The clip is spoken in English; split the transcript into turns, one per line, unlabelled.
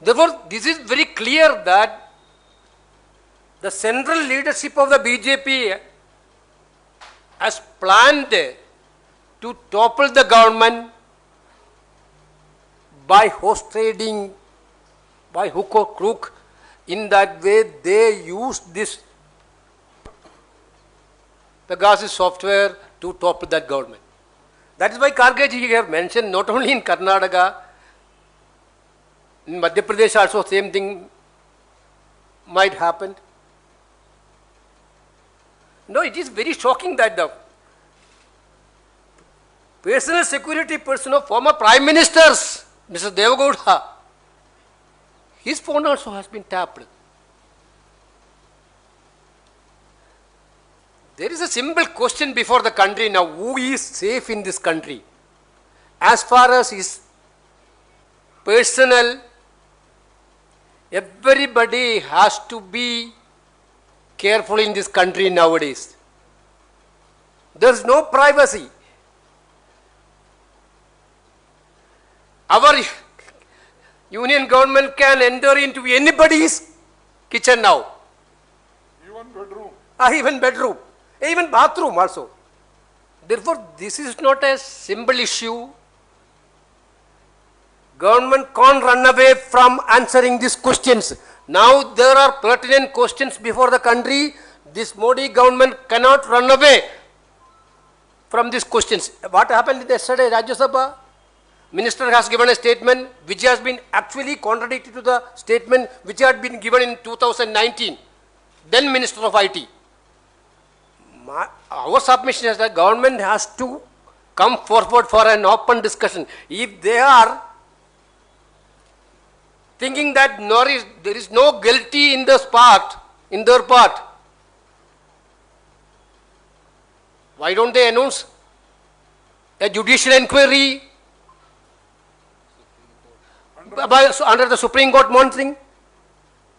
Therefore, this is very clear that the central leadership of the BJP has planned to topple the government by horse trading, by hook or crook. In that way, they use this Pegasus software to topple that government. That is why Kharge ji have mentioned not only in Karnataka, in Madhya Pradesh also same thing might happen. No, it is very shocking that the personal security person of former Prime Ministers, Mr. Devagowda, his phone also has been tapped. There is a simple question before the country now: who is safe in this country? As far as his personal, everybody has to be careful in this country nowadays. There is no privacy. Our union government can enter into anybody's kitchen now.
Even bedroom.
Even bedroom. Even bathroom also. Therefore, this is not a simple issue. Government can't run away from answering these questions. Now there are pertinent questions before the country. This Modi government cannot run away from these questions. What happened yesterday, Rajya Sabha? Minister has given a statement which has been actually contradictory to the statement which had been given in 2019. Then Minister of IT. Our submission is that government has to come forward for an open discussion. If they are thinking that there is no guilty in their part, why don't they announce a judicial inquiry under the Supreme Court monitoring?